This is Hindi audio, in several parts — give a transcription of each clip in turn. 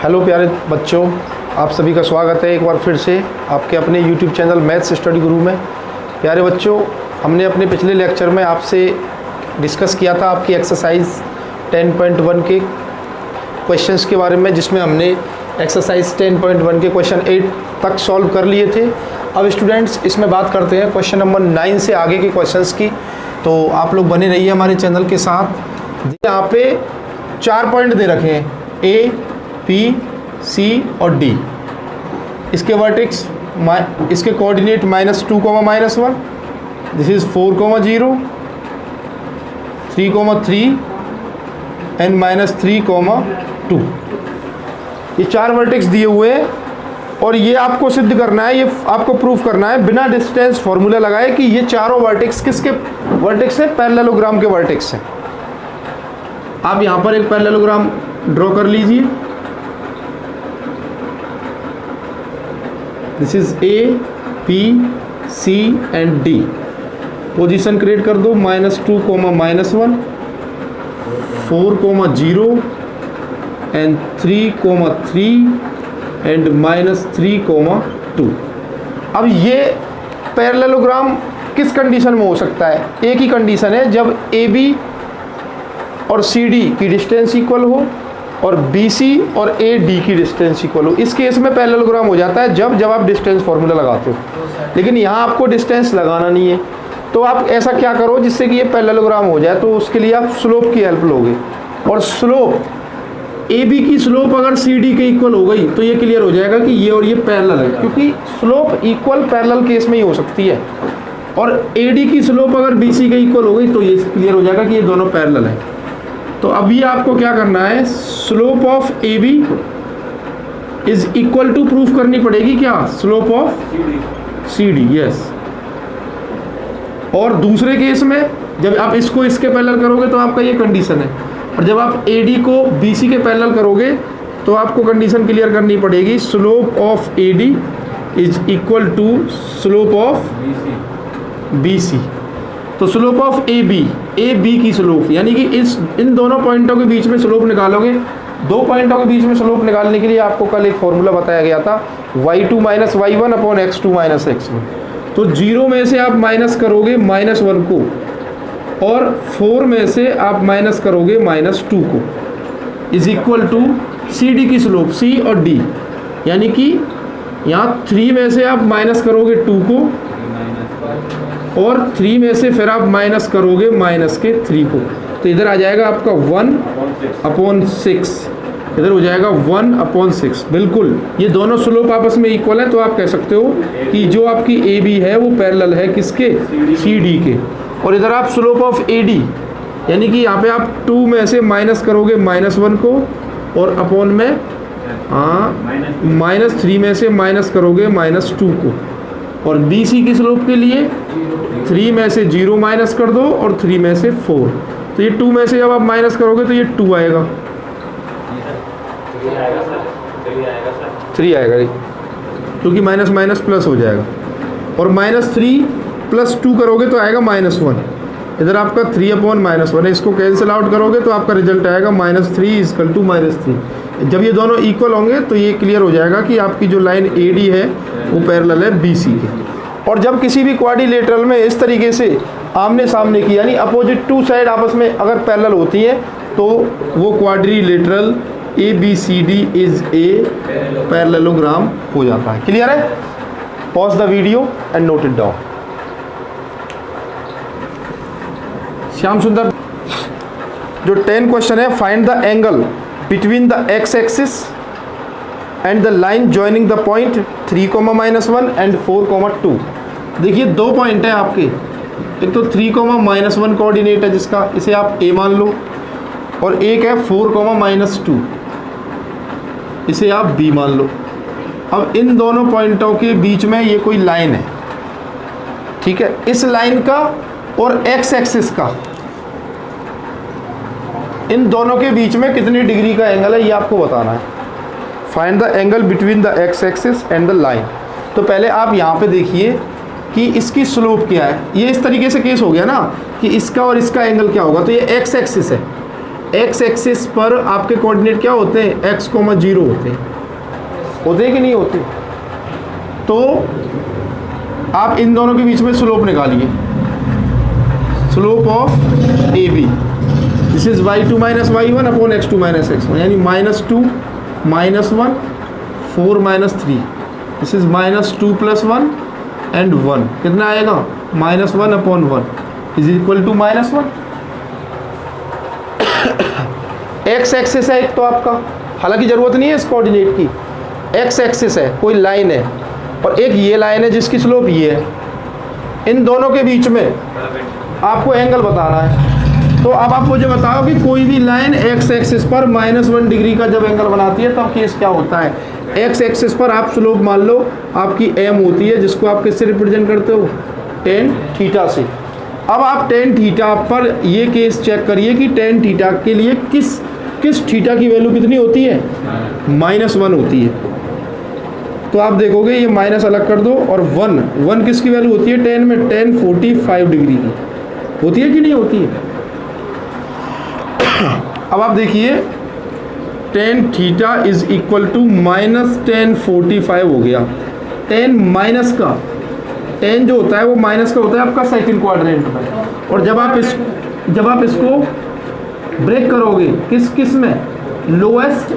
हेलो प्यारे बच्चों, आप सभी का स्वागत है एक बार फिर से आपके अपने YouTube चैनल मैथ्स स्टडी गुरु में। प्यारे बच्चों, हमने अपने पिछले लेक्चर में आपसे डिस्कस किया था आपकी एक्सरसाइज 10.1 के क्वेश्चंस के बारे में, जिसमें हमने एक्सरसाइज 10.1 के क्वेश्चन 8 तक सॉल्व कर लिए थे। अब स्टूडेंट्स इसमें बात करते हैं क्वेश्चन नंबर 9 से आगे के क्वेश्चंस की। तो आप लोग बने रहिए हमारे चैनल के साथ। यहाँ पे 4 पॉइंट दे रखे हैं, ए, पी, सी और डी। इसके वर्टेक्स इसके कोऑर्डिनेट -2, -1, दिस इज 4, 0, 3, 3 एंड -3, 2। ये 4 वर्टेक्स दिए हुए हैं और ये आपको सिद्ध करना है, ये आपको प्रूफ करना है बिना डिस्टेंस फॉर्मूला लगाए कि ये चारों वर्टेक्स किसके वर्टेक्स है, पैरेललोग्राम के वर्टेक्स हैं। आप यहाँ पर एक पैरेललोग्राम ड्रॉ कर लीजिए। This is A, P, C and D. Position create कर दो, -2, -1, 4, 0 एंड 3, 3 एंड -3, 2। अब ये पैरेललोग्राम किस कंडीशन में हो सकता है? एक ही कंडीशन है, जब ए बी और सी डी की डिस्टेंस इक्वल हो और बी सी और ए डी की डिस्टेंस इक्वल हो। इस केस में पैरेललोग्राम हो जाता है जब आप डिस्टेंस फार्मूला लगाते हो। लेकिन यहाँ आपको डिस्टेंस लगाना नहीं है, तो आप ऐसा क्या करो जिससे कि ये पैरेललोग्राम हो जाए, तो उसके लिए आप स्लोप की हेल्प लोगे। और स्लोप ए बी की स्लोप अगर सी डी के इक्वल हो गई तो ये क्लियर हो जाएगा कि ये और ये पैरेलल है, क्योंकि स्लोप इक्वल पैरेलल केस में ही हो सकती है। और ए डी की स्लोप अगर बी सी के इक्वल हो गई तो ये क्लियर हो जाएगा कि ये दोनों पैरेलल है। तो अभी आपको क्या करना है, slope of A B is equal to proof करनी पड़ेगी क्या, slope of C D. Yes. और दूसरे केस में जब आप इसको इसके पैरेलल करोगे तो आपका ये कंडीशन है, और जब आप ए डी को बी सी के पैरेलल करोगे तो आपको कंडीशन क्लियर करनी पड़ेगी, slope of A D is equal to slope of B C. तो स्लोप ऑफ ए बी की स्लोप, यानी कि इन दोनों पॉइंटों के बीच में स्लोप निकालोगे। दो पॉइंटों के बीच में स्लोप निकालने के लिए आपको कल एक फॉर्मूला बताया गया था, y2 - y1 upon x2 - x1। तो 0 में से आप माइनस करोगे -1 को, और 4 में से आप माइनस करोगे -2 को, is equal to C D की स्लोप, सी और डी। यानी कि यहाँ 3 में से आप माइनस करोगे 2 को, और 3 में से फिर आप माइनस करोगे -3 को। तो इधर आ जाएगा आपका 1/6, इधर हो जाएगा 1/6। बिल्कुल ये दोनों स्लोप आपस में इक्वल है, तो आप कह सकते हो कि जो आपकी ए बी है वो पैरेलल है किसके, सी डी के। और इधर आप स्लोप ऑफ ए डी, यानी कि यहाँ पे आप 2 में से माइनस करोगे -1 को, और अपॉन में -3 में से माइनस करोगे -2 को। और बी सी की स्लोप के लिए 3 में से 0 माइनस कर दो और 3 में से 4। तो ये 2 में से जब आप माइनस करोगे तो ये 2 आएगा, 3 आएगा, क्योंकि माइनस माइनस प्लस हो जाएगा। और -3 + 2 करोगे तो आएगा -1। इधर आपका 3/-1 है, इसको कैंसिल आउट करोगे तो आपका रिजल्ट आएगा -3 = -3। जब ये दोनों इक्वल होंगे तो ये क्लियर हो जाएगा कि आपकी जो लाइन ए डी है वो पैरेलल है बी सी के। और जब किसी भी क्वाड्रिलेटरल में इस तरीके से आमने सामने की, यानी अपोजिट 2 साइड आपस में अगर पैरेलल होती हैं, तो वो quadrilateral A B C D is a parallelogram हो जाता है। क्लियर है? Pause the video and note it down. Shyam Sundar, जो 10 क्वेश्चन है, find the angle between the x axis and the line joining the point 3, -1 and 4, 2। देखिए 2 पॉइंट है आपके, एक तो 3, -1 कोऑर्डिनेट है जिसका, इसे आप a मान लो, और एक है 4, -2, इसे आप b मान लो। अब इन दोनों पॉइंटों के बीच में ये कोई लाइन है, ठीक है। इस लाइन का और x एक्सिस का, इन दोनों के बीच में कितनी डिग्री का एंगल है ये आपको बताना है। Find the angle between the x axis and the line. तो पहले आप यहाँ पे देखिए कि इसकी स्लोप क्या है। ये इस तरीके से केस हो गया ना कि इसका और इसका एंगल क्या होगा, तो ये x एक्सिस है, एक्स एक्सिस पर आपके कोऑर्डिनेट क्या होते हैं, x, 0 होते हैं कि नहीं होते? तो आप इन दोनों के बीच में स्लोप निकालिए, slope of A B, this is y2 माइनस y1 upon x2 minus x1, यानी -2 -1 4 -3, दिस इज -2 + 1 एंड 1, कितना आएगा -1 upon 1 is equal to -1। X axis है एक तो आपका, हालांकि ज़रूरत नहीं है इस कोऑर्डिनेट की, एक्स एक्सिस है, कोई लाइन है, और एक ये लाइन है जिसकी स्लोप ये है। इन दोनों के बीच में आपको एंगल बताना है। तो अब आप मुझे बताओ कि कोई भी लाइन एक्स एक्सिस पर -1 डिग्री का जब एंगल बनाती है तब केस क्या होता है। एक्स एक्सिस पर आप स्लोप मान लो आपकी एम होती है, जिसको आप किससे रिप्रेजेंट करते हो, tan थीटा से। अब आप tan थीटा पर ये केस चेक करिए कि tan थीटा के लिए किस थीटा की वैल्यू कितनी होती है, -1 होती है। तो आप देखोगे ये माइनस अलग कर दो, और 1 किसकी वैल्यू होती है tan में, tan 45 डिग्री की होती है कि नहीं होती है। अब आप देखिए tan theta is equal to -tan 45 हो गया। tan माइनस का, tan जो होता है वो माइनस का होता है आपका सेकंड क्वाड्रेंट में, और जब आप इसको ब्रेक करोगे किस में, लोएस्ट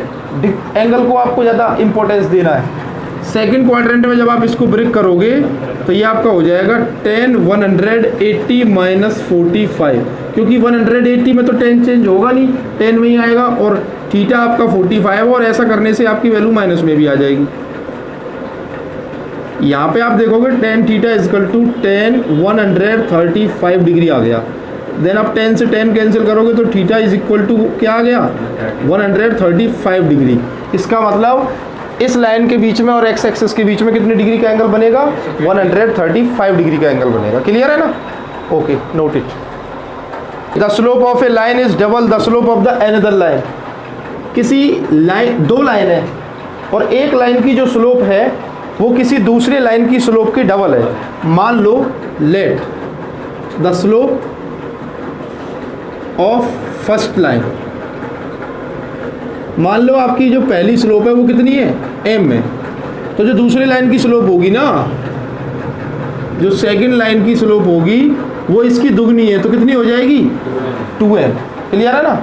एंगल को आपको ज़्यादा इंपॉर्टेंस देना है। सेकंड क्वाड्रेंट में जब आप इसको ब्रेक करोगे तो ये आपका हो जाएगा tan 180 माइनस 45, क्योंकि 180 में तो tan चेंज होगा नहीं, tan में ही आएगा, और थीटा आपका 45, और ऐसा करने से आपकी वैल्यू माइनस में भी आ जाएगी। यहाँ पे आप देखोगे tan theta is equal to tan 135 degree आ गया। देन आप tan से tan कैंसिल करोगे तो थीटा इज इक्वल टू क्या आ गया, 135 डिग्री। इसका मतलब इस लाइन के बीच में और एक्स एक्सिस के बीच में कितने डिग्री का एंगल बनेगा, 135 डिग्री का एंगल बनेगा। क्लियर है ना? Okay, note it. The slope of A line is double the slope of the another line. किसी लाइन, दो लाइन है और एक लाइन की जो स्लोप है वो किसी दूसरे लाइन की स्लोप की डबल है। मान लो let the slope of first line, मान लो आपकी जो पहली स्लोप है वो कितनी है, m है, तो जो दूसरी लाइन की स्लोप होगी ना, जो सेकंड लाइन की स्लोप होगी वो इसकी दुगनी है, तो कितनी हो जाएगी, 2m। क्लियर है ना?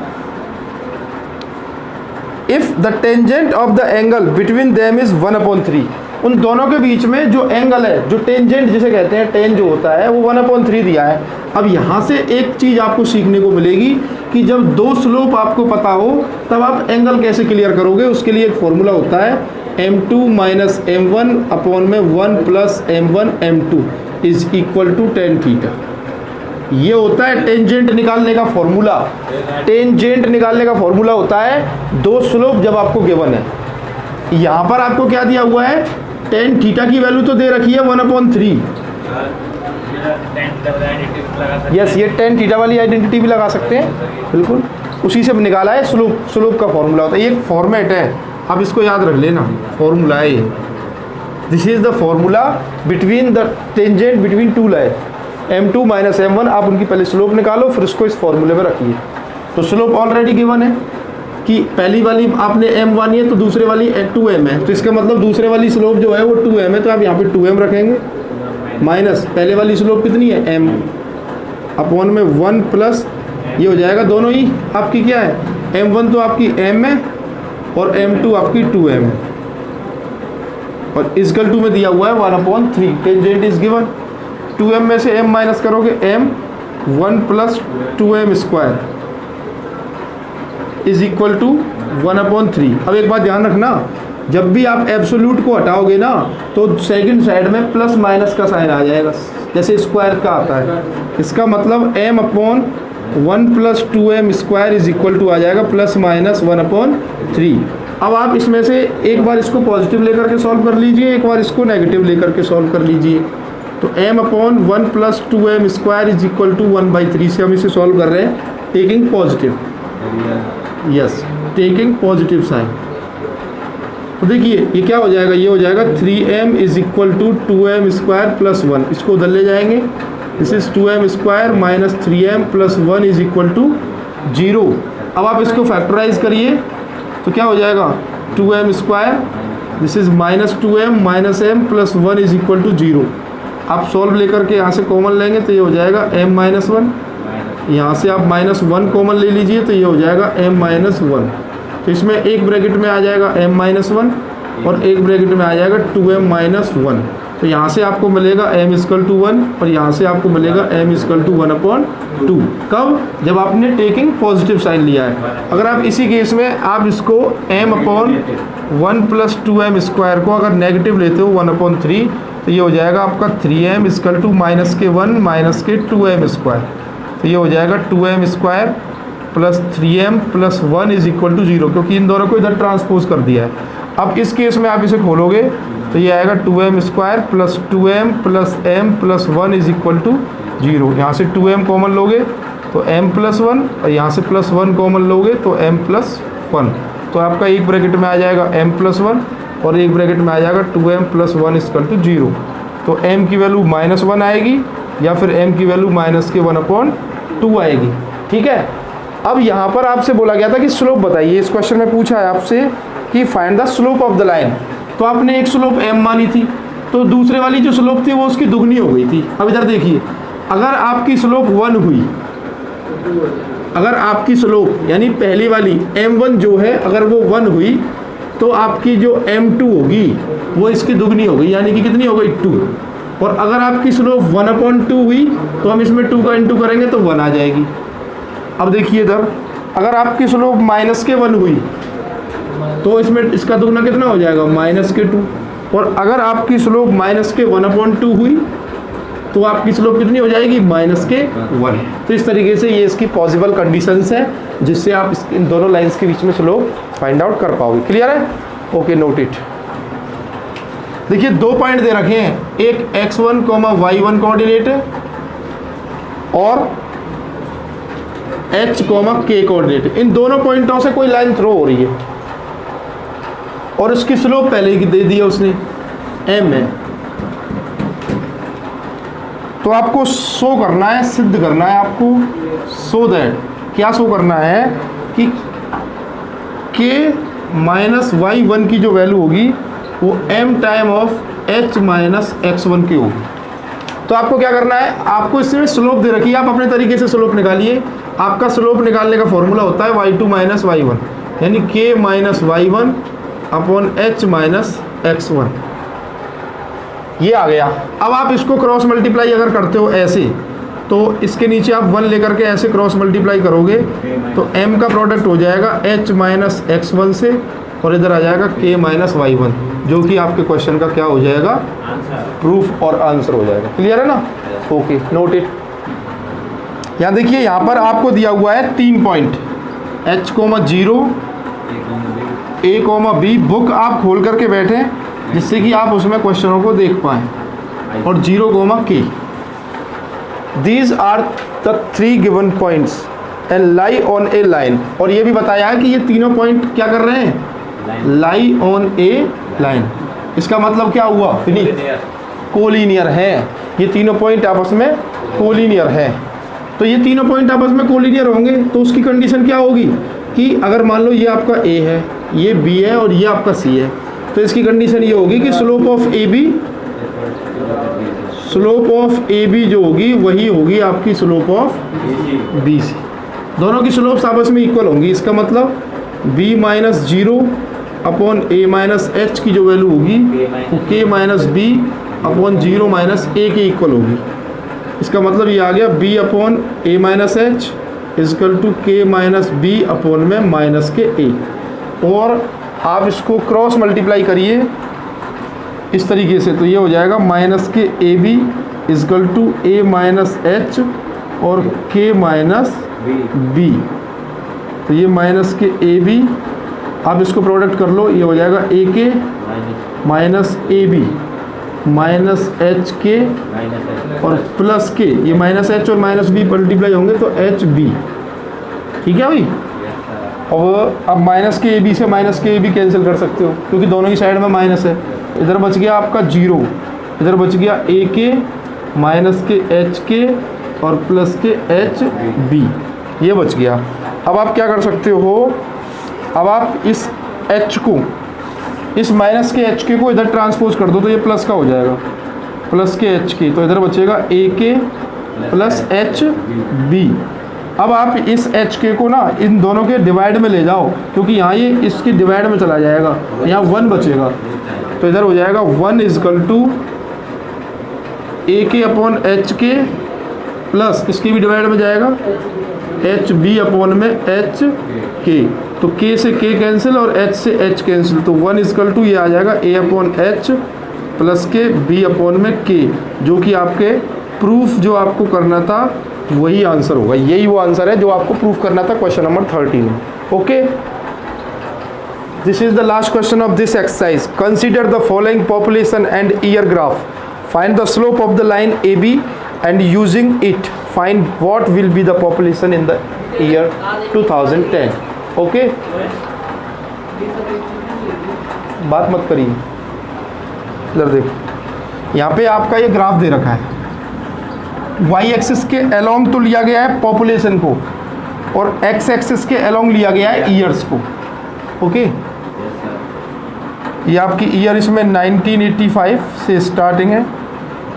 If the tangent of the angle between them is 1/3, उन दोनों के बीच में जो एंगल है, जो टेंजेंट जिसे कहते हैं, टेन जो होता है वो 1/3 दिया है। अब यहाँ से एक चीज़ आपको सीखने को मिलेगी कि जब दो स्लोप आपको पता हो तब आप एंगल कैसे क्लियर करोगे। उसके लिए एक फॉर्मूला होता है m2 माइनस m1 अपॉन में 1 plus m1 m2 is equal to tan theta. ये होता है टेंजेंट निकालने का फॉर्मूला। टेंजेंट निकालने का फॉर्मूला होता है दो स्लोप जब आपको गिवन है। यहाँ पर आपको क्या दिया हुआ है, tan थीटा की वैल्यू तो दे रखी है 1/3। यस, ये tan थीटा वाली आइडेंटिटी भी लगा सकते हैं, बिल्कुल उसी से निकाला है। स्लोप का फॉर्मूला होता है, ये एक फॉर्मेट है, आप इसको याद रख लेना, फॉर्मूला है ये। This is the formula between the tangent between two line, m2 minus m1। आप उनकी पहले स्लोप निकालो, फिर उसको इस फॉर्मूले में रखिए। तो स्लोप ऑलरेडी गिवन है कि पहली वाली आपने m1 है तो दूसरे वाली 2m है, तो इसका मतलब दूसरे वाली स्लोप जो है वो 2m है, तो आप यहाँ पे 2m रखेंगे, माइनस पहले वाली स्लोप कितनी है, m, अपॉन में 1 प्लस ये हो जाएगा, दोनों ही आपकी क्या है, m1 तो आपकी m है और m2 आपकी 2m है, और इजकल टू में दिया हुआ है 1/3। टेंजेंट इज गिवन, 2m में से m माइनस करोगे, m 1 plus 2m square is equal to 1/3। अब एक बात ध्यान रखना, जब भी आप एब्सोल्यूट को हटाओगे ना तो सेकंड साइड में प्लस माइनस का साइन आ जाएगा, जैसे स्क्वायर का आता है। इसका मतलब m upon 1 plus 2m square is equal to आ जाएगा प्लस माइनस 1/3। अब आप इसमें से एक बार इसको पॉजिटिव लेकर के सॉल्व कर लीजिए, एक बार इसको नेगेटिव लेकर के सॉल्व कर लीजिए। तो m upon 1 plus 2m square is equal to 1/3 से हम इसे सॉल्व कर रहे हैं taking positive, yes, taking positive sign. तो देखिए ये क्या हो जाएगा, ये हो जाएगा 3m is equal to 2m square plus 1, इसको उधर ले जाएंगे, this is 2m square minus 3m plus 1 is equal to 0। अब आप इसको फैक्टराइज करिए तो क्या हो जाएगा 2m square, this is -2m minus m plus 1 is equal to 0। आप सॉल्व लेकर के यहाँ से कॉमन लेंगे तो ये हो जाएगा m माइनस 1, यहाँ से आप -1 कॉमन ले लीजिए तो ये हो जाएगा m माइनस 1। तो इसमें एक ब्रैकेट में आ जाएगा m माइनस 1 और एक ब्रैकेट में आ जाएगा 2m माइनस 1। तो यहाँ से आपको मिलेगा m इक्वल टू 1 और यहाँ से आपको मिलेगा m इक्वल टू 1/2। कब? जब आपने टेकिंग पॉजिटिव साइन लिया है। अगर आप इसी केस में आप इसको m/1 प्लस 2m स्क्वायर को अगर नेगेटिव लेते हो 1/3 तो ये हो जाएगा आपका 3m इक्वल टू -1 माइनस के 2m स्क्वायर। तो ये हो जाएगा 2m square plus 3m plus 1 is equal to 0, क्योंकि इन दोनों को इधर ट्रांसपोज कर दिया है। अब इस केस में आप इसे खोलोगे तो ये आएगा 2m square plus 2m plus m plus 1 is equal to 0। यहाँ से 2m कॉमन लोगे तो m प्लस 1 और यहाँ से प्लस 1 कॉमन लोगे तो m प्लस 1। तो आपका एक ब्रैकेट में आ जाएगा m प्लस 1 और एक ब्रैकेट में आ जाएगा 2m प्लस 1 इक्वल टू 0। तो m की वैल्यू -1 आएगी या फिर m की वैल्यू -1/2 आएगी। ठीक है। अब यहाँ पर आपसे बोला गया था कि स्लोप बताइए। इस क्वेश्चन में पूछा है आपसे कि find the slope of the line. तो आपने एक स्लोप m मानी थी तो दूसरे वाली जो स्लोप थी वो उसकी दुगनी हो गई थी। अब इधर देखिए, अगर आपकी स्लोप 1 हुई, अगर आपकी स्लोप यानी पहली वाली m1 जो है अगर वो 1 हुई तो आपकी जो m2 होगी वो इसकी दुगनी हो गई, यानी कि कितनी हो गई 2। और अगर आपकी स्लोप 1/2 हुई तो हम इसमें 2 का इंटू करेंगे तो 1 आ जाएगी। अब देखिए इधर, अगर आपकी स्लोप -1 हुई तो इसमें इसका दुगना कितना हो जाएगा -2। और अगर आपकी स्लोप -1/2 हुई तो आपकी स्लोप कितनी हो जाएगी -1। तो इस तरीके से ये इसकी पॉसिबल कंडीशंस है जिससे आप इन दोनों लाइंस के बीच में स्लोप फाइंड आउट कर पाओगे। क्लियर है? Okay, note it. देखिए 2 पॉइंट दे रखे हैं, एक x1, y1 कोऑर्डिनेट है और h, k कोऑर्डिनेट। इन दोनों पॉइंटों से कोई लाइन थ्रो हो रही है और उसकी स्लोप पहले ही दे दी है उसने, m है। तो आपको शो करना है, सिद्ध करना है आपको, सो दैट क्या शो करना है कि k माइनस y1 की जो वैल्यू होगी वो m time of h minus x1 की होगी। तो आपको क्या करना है, आपको इसमें स्लोप दे रखी है, आप अपने तरीके से स्लोप निकालिए। आपका स्लोप निकालने का फॉर्मूला होता है y2 माइनस y1, यानी k minus y1 upon h minus x1। ये आ गया। अब आप इसको क्रॉस मल्टीप्लाई अगर करते हो ऐसे, तो इसके नीचे आप 1 लेकर के ऐसे क्रॉस मल्टीप्लाई करोगे तो m का प्रोडक्ट हो जाएगा h माइनस x1 से और इधर आ जाएगा k माइनस y1, जो कि आपके क्वेश्चन का क्या हो जाएगा, प्रूफ और आंसर हो जाएगा। क्लियर है ना? Okay, note it. यहाँ देखिए, यहाँ पर आपको दिया हुआ है 3 point h, 0, a, b। Book आप खोल करके बैठे जिससे कि आप उसमें क्वेश्चनों को देख पाएँ। और 0, k। These are the 3 given points and lie on a line. और ये भी बताया है कि ये तीनों पॉइंट क्या कर रहे हैं, लाई ऑन ए लाइन। इसका मतलब क्या हुआ, फिनिश, कोलिनियर है। ये तीनों पॉइंट आपस में कोलिनियर है। तो ये तीनों पॉइंट आपस में कोलिनियर होंगे तो उसकी कंडीशन क्या होगी कि अगर मान लो ये आपका ए है, ये बी है और ये आपका सी है, तो इसकी कंडीशन ये होगी कि स्लोप ऑफ ए बी जो होगी वही होगी आपकी स्लोप ऑफ बी सी। दोनों की स्लोप्स आपस में इक्वल होंगी। इसका मतलब b minus 0 upon a minus h की जो वैल्यू होगी वो k minus b upon 0 minus a के इक्वल होगी। इसका मतलब ये आ गया b अपॉन a minus h is equal to k minus b upon में माइनस के a। और आप इसको क्रॉस मल्टीप्लाई करिए इस तरीके से, तो ये हो जाएगा minus k a b is equal to a minus h और k माइनस b। तो ये माइनस के ए बी, आप इसको प्रोडक्ट कर लो, ये हो जाएगा a k minus a b minus h k और प्लस के, ये माइनस एच और माइनस बी मल्टीप्लाई होंगे तो एच बी। ठीक है भाई? और अब माइनस के ए बी से minus k a B cancel कर सकते हो क्योंकि दोनों की साइड में माइनस है। इधर बच गया आपका 0, इधर बच गया ए के माइनस के एच के और प्लस के एच बी, ये बच गया। अब आप क्या कर सकते हो, अब आप इस h को, इस माइनस के एच के को इधर ट्रांसपोज कर दो तो ये प्लस का हो जाएगा, प्लस के एच के, तो इधर बचेगा ए के प्लस एच बी। अब आप इस एच के को ना इन दोनों के डिवाइड में ले जाओ, क्योंकि यहाँ ये इसकी डिवाइड में चला जाएगा, यहाँ 1 बचेगा, तो इधर हो जाएगा 1 इजकल टू ए के अपॉन एच के प्लस इसकी भी डिवाइड में जाएगा एच बी अपॉन में एच के, तो के से के कैंसिल और एच से एच कैंसिल, तो 1 इजकल टू ये आ जाएगा ए अपॉन एच प्लस के बी अपॉन में के, जो कि आपके प्रूफ जो आपको करना था वही आंसर होगा। यही वो आंसर है जो आपको प्रूफ करना था क्वेश्चन नंबर 13 में। Okay, this is the last question of this exercise. Consider the following population and year graph, find the slope of the line A B and using it find what will be the population in the year 2010। Okay, बात मत करिए, इधर देखो, यहाँ पे आपका ये ग्राफ दे रखा है, वाई एक्सिस के अलोंग तो लिया गया है पॉपुलेशन को और एक्स एक्सिस के अलोंग लिया गया है ईयर्स को। ओके, ये आपकी ईयर इसमें 1985 से स्टार्टिंग है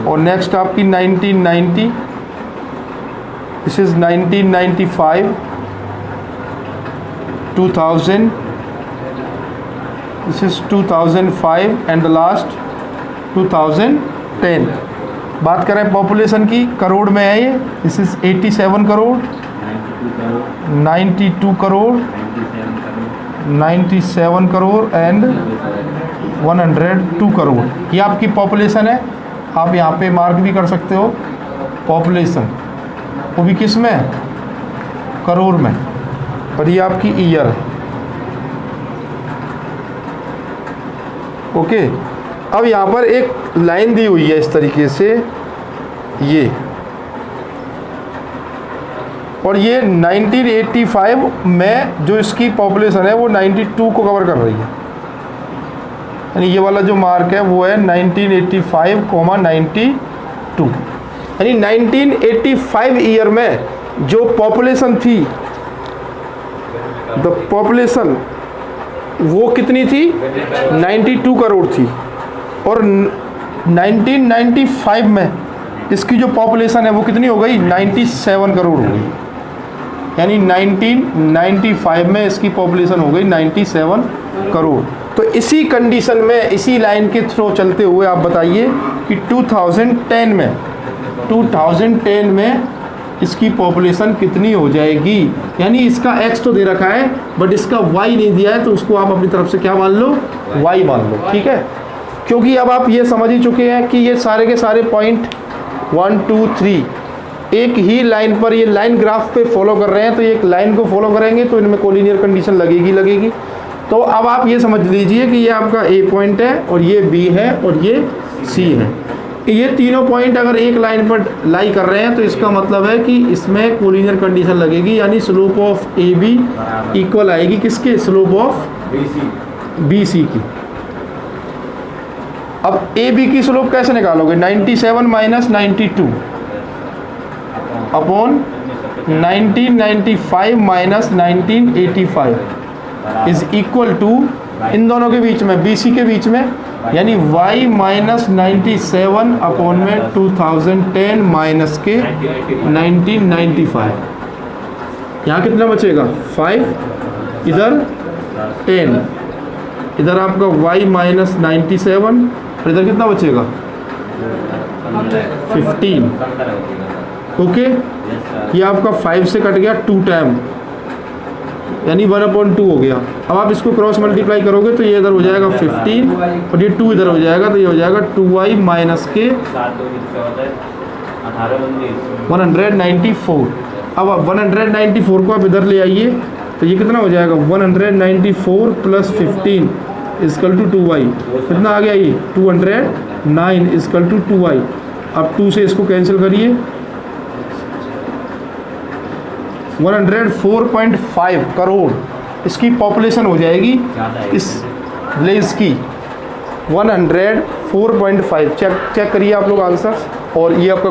और नेक्स्ट आपकी 1990, this is 1995, 2000, this is 2005 and the last 2010। बात करें पॉपुलेशन की, करोड़ में है ये, this is 87 crore, 92 crore, 97 crore and 102 crore, ये आपकी पॉपुलेशन है। आप यहाँ पे मार्क भी कर सकते हो पॉपुलेशन, वो भी किस में, करोड़ में, और ये आपकी ईयर है। ओके, अब यहाँ पर एक लाइन दी हुई है इस तरीके से ये, और ये 1985 में जो इसकी पॉपुलेशन है वो 92 को कवर कर रही है, यानी ये वाला जो मार्क है वो है 1985,92, यानी 1985 ईयर में जो पॉपुलेशन थी, द पॉपुलेशन वो कितनी थी, 92 करोड़ थी, और 1995 में इसकी जो पॉपुलेशन है वो कितनी हो गई, 97 करोड़ हो गई, यानी 1995 में इसकी पॉपुलेशन हो गई 97 करोड़। तो इसी कंडीशन में, इसी लाइन के थ्रू चलते हुए आप बताइए कि 2010 में इसकी पॉपुलेशन कितनी हो जाएगी, यानी इसका x तो दे रखा है बट इसका y नहीं दिया है, तो उसको आप अपनी तरफ से क्या मान लो, y मान लो, ठीक है। क्योंकि अब आप ये समझ ही चुके हैं कि ये सारे के सारे पॉइंट 1 2 3 एक ही लाइन पर, ये लाइन ग्राफ पे फॉलो कर रहे हैं, तो एक लाइन को फॉलो करेंगे तो इनमें कोलिनियर कंडीशन लगेगी। तो अब आप ये समझ लीजिए कि ये आपका ए पॉइंट है और ये बी है और ये सी है, ये तीनों पॉइंट अगर एक लाइन पर लाई कर रहे हैं तो इसका मतलब है कि इसमें कोलिनियर कंडीशन लगेगी, यानी slope of A B equal आएगी किसके, स्लोप ऑफ बी सी की। अब ए बी की स्लोप कैसे निकालोगे, 97 minus 92 upon 1995 minus 1985 is equal to, इन दोनों के बीच में, बी सी के बीच में, यानी y माइनस 97 अपॉन में 2010 माइनस के 1995, यहाँ कितना बचेगा 5, इधर 10, इधर आपका y माइनस 97 और इधर कितना बचेगा 15। ओके, ये आपका 5 से कट गया 2 टाइम, यानी 1/2 हो गया। अब आप इसको क्रॉस मल्टीप्लाई करोगे तो ये इधर हो जाएगा 15 और ये 2 इधर हो जाएगा, तो ये हो जाएगा 2y माइनस के 194। अब आप 194 को आप इधर ले आइए तो ये कितना हो जाएगा, 194 प्लस 15 इजकल टू 2y, कितना आ गया ये 209 इजकल टू 2y। अब 2 से इसको कैंसिल करिए, 104.5 करोड़ इसकी पॉपुलेशन हो जाएगी इस विलेज की, 104.5। चेक करिए आप लोग आंसर, और ये आपका